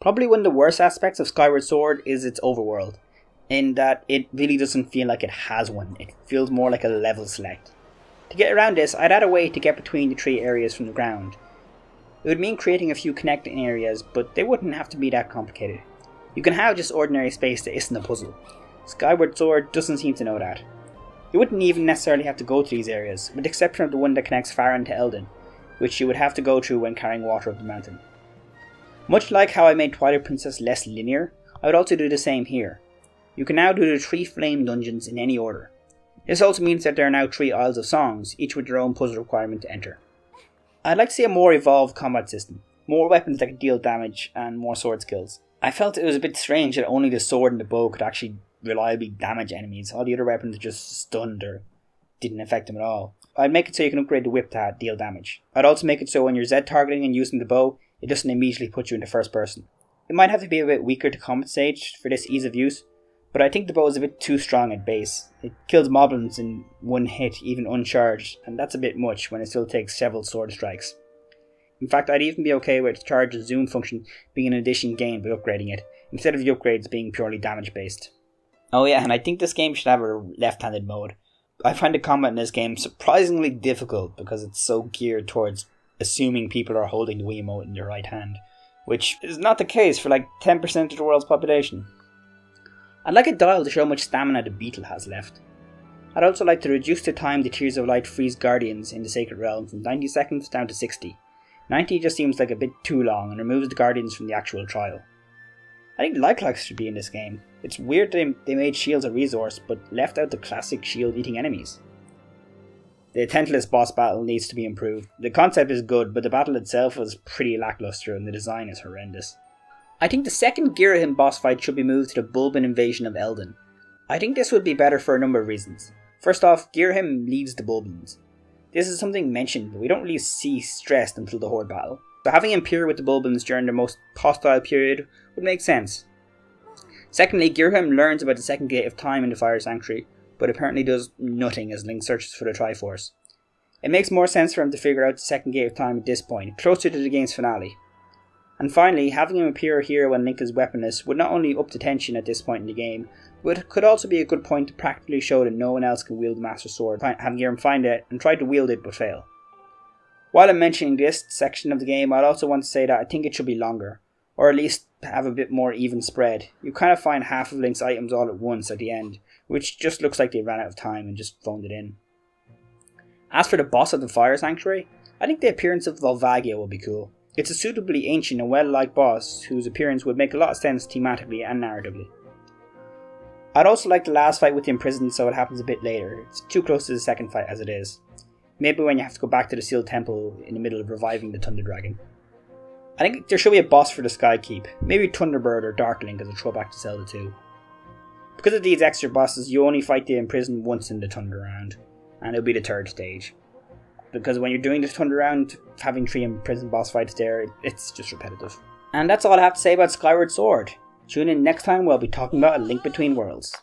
Probably one of the worst aspects of Skyward Sword is its overworld, in that it really doesn't feel like it has one. It feels more like a level select. To get around this, I'd add a way to get between the three areas from the ground. It would mean creating a few connecting areas, but they wouldn't have to be that complicated. You can have just ordinary space that isn't a puzzle. Skyward Sword doesn't seem to know that. You wouldn't even necessarily have to go to these areas, with the exception of the one that connects Farron to Eldin, which you would have to go through when carrying water up the mountain. Much like how I made Twilight Princess less linear, I would also do the same here. You can now do the 3 flame dungeons in any order. This also means that there are now 3 Isles of Songs, each with their own puzzle requirement to enter. I'd like to see a more evolved combat system, more weapons that could deal damage, and more sword skills. I felt it was a bit strange that only the sword and the bow could actually reliably damage enemies. All the other weapons just stunned or didn't affect them at all. I'd make it so you can upgrade the whip to deal damage. I'd also make it so when you're Z targeting and using the bow, it doesn't immediately put you into first person. It might have to be a bit weaker to compensate for this ease of use, but I think the bow is a bit too strong at base. It kills moblins in one hit, even uncharged, and that's a bit much when it still takes several sword strikes. In fact, I'd even be okay with the charge and zoom function being an addition gained by upgrading it, instead of the upgrades being purely damage based. Oh yeah, and I think this game should have a left-handed mode. I find the combat in this game surprisingly difficult because it's so geared towards assuming people are holding the Wiimote in their right hand, which is not the case for like 10% of the world's population. I'd like a dial to show how much stamina the beetle has left. I'd also like to reduce the time the Tears of Light frees guardians in the Sacred Realm from 90 seconds down to 60. 90 just seems like a bit too long and removes the guardians from the actual trial. I think light clocks should be in this game. It's weird they made shields a resource but left out the classic shield eating enemies. The Tentless boss battle needs to be improved. The concept is good, but the battle itself was pretty lackluster and the design is horrendous. I think the second Girahim boss fight should be moved to the Bulbin invasion of Eldin. I think this would be better for a number of reasons. First off, Girahim leads the Bulbins. This is something mentioned, but we don't really see stressed until the Horde battle. So having him peer with the Bulbins during the most hostile period would make sense. Secondly, Girahim learns about the second gate of time in the Fire Sanctuary, but apparently does nothing as Link searches for the Triforce. It makes more sense for him to figure out the second gate of time at this point, closer to the game's finale. And finally, having him appear here when Link is weaponless would not only up the tension at this point in the game, but it could also be a good point to practically show that no one else can wield the Master Sword, having him find it and try to wield it but fail. While I'm mentioning this section of the game, I'd also want to say that I think it should be longer, or at least have a bit more even spread. You kind of find half of Link's items all at once at the end, which just looks like they ran out of time and just phoned it in. As for the boss of the Fire Sanctuary, I think the appearance of Volvagia will be cool. It's a suitably ancient and well-liked boss whose appearance would make a lot of sense thematically and narratively. I'd also like the last fight with the imprisoned so it happens a bit later. It's too close to the second fight as it is. Maybe when you have to go back to the sealed temple in the middle of reviving the Thunder Dragon. I think there should be a boss for the Sky Keep. Maybe Thunderbird or Darkling as a throwback to Zelda 2. Because of these extra bosses, you only fight the imprisoned once in the Thunder round, and it'll be the 3rd stage. Because when you're doing the Thunder round, having 3 imprisoned boss fights there, it's just repetitive. And that's all I have to say about Skyward Sword. Tune in next time where I'll be talking about A Link Between Worlds.